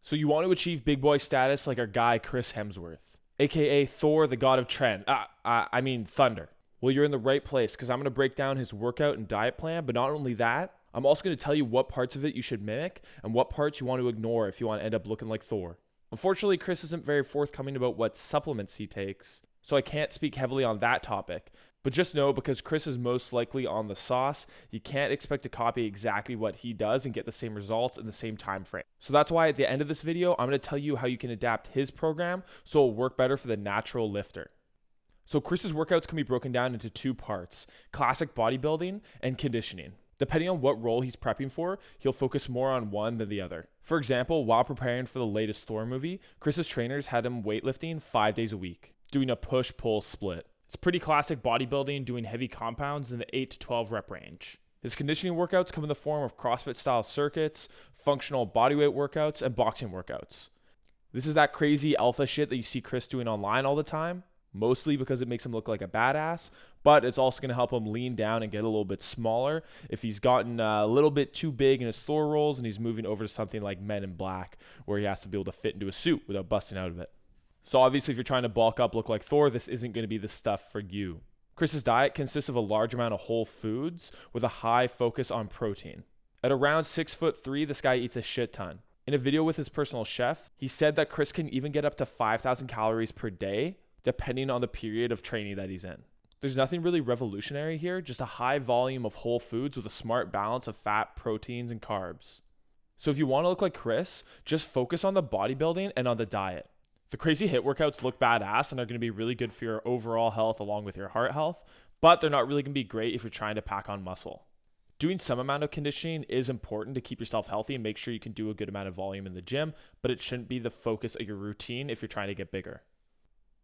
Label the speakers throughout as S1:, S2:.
S1: So you want to achieve big boy status like our guy Chris Hemsworth, aka Thor, the god of trend. I mean thunder. Well, you're in the right place because I'm going to break down his workout and diet plan, but not only that, I'm also going to tell you what parts of it you should mimic and what parts you want to ignore if you want to end up looking like Thor. Unfortunately, Chris isn't very forthcoming about what supplements he takes, so I can't speak heavily on that topic. But just know, because Chris is most likely on the sauce, you can't expect to copy exactly what he does and get the same results in the same time frame. So that's why at the end of this video, I'm going to tell you how you can adapt his program so it'll work better for the natural lifter. So Chris's workouts can be broken down into two parts: classic bodybuilding and conditioning. Depending on what role he's prepping for, he'll focus more on one than the other. For example, while preparing for the latest Thor movie, Chris's trainers had him weightlifting 5 days a week, doing a push-pull split. It's pretty classic bodybuilding, doing heavy compounds in the 8 to 12 rep range. His conditioning workouts come in the form of CrossFit-style circuits, functional bodyweight workouts, and boxing workouts. This is that crazy alpha shit that you see Chris doing online all the time, mostly because it makes him look like a badass, but it's also going to help him lean down and get a little bit smaller if he's gotten a little bit too big in his Thor roles and he's moving over to something like Men in Black, where he has to be able to fit into a suit without busting out of it. So obviously, if you're trying to bulk up, look like Thor, this isn't going to be the stuff for you. Chris's diet consists of a large amount of whole foods with a high focus on protein. At around 6'3", this guy eats a shit ton. In a video with his personal chef, he said that Chris can even get up to 5,000 calories per day, depending on the period of training that he's in. There's nothing really revolutionary here, just a high volume of whole foods with a smart balance of fat, proteins, and carbs. So if you want to look like Chris, just focus on the bodybuilding and on the diet. The crazy HIIT workouts look badass and are going to be really good for your overall health along with your heart health, but they're not really going to be great if you're trying to pack on muscle. Doing some amount of conditioning is important to keep yourself healthy and make sure you can do a good amount of volume in the gym, but it shouldn't be the focus of your routine if you're trying to get bigger.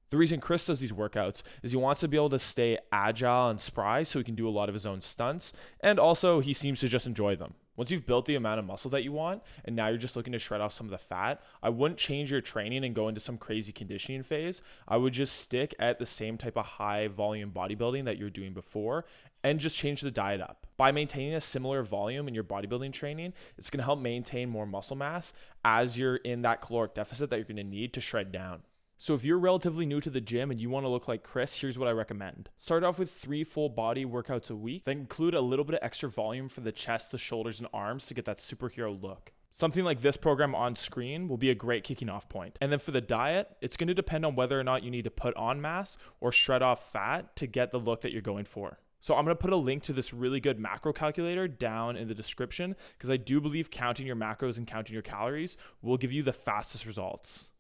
S1: The reason Chris does these workouts is he wants to be able to stay agile and spry so he can do a lot of his own stunts, and also he seems to just enjoy them. Once you've built the amount of muscle that you want, and now you're just looking to shred off some of the fat, I wouldn't change your training and go into some crazy conditioning phase. I would just stick at the same type of high volume bodybuilding that you're doing before and just change the diet up. By maintaining a similar volume in your bodybuilding training, it's going to help maintain more muscle mass as you're in that caloric deficit that you're going to need to shred down. So if you're relatively new to the gym and you want to look like Chris, here's what I recommend. Start off with 3 full body workouts a week, then include a little bit of extra volume for the chest, the shoulders, and arms to get that superhero look. Something like this program on screen will be a great kicking off point. And then for the diet, it's going to depend on whether or not you need to put on mass or shred off fat to get the look that you're going for. So I'm going to put a link to this really good macro calculator down in the description because I do believe counting your macros and counting your calories will give you the fastest results.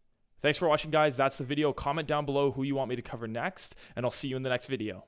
S1: Thanks for watching, guys. That's the video. Comment down below who you want me to cover next, and I'll see you in the next video.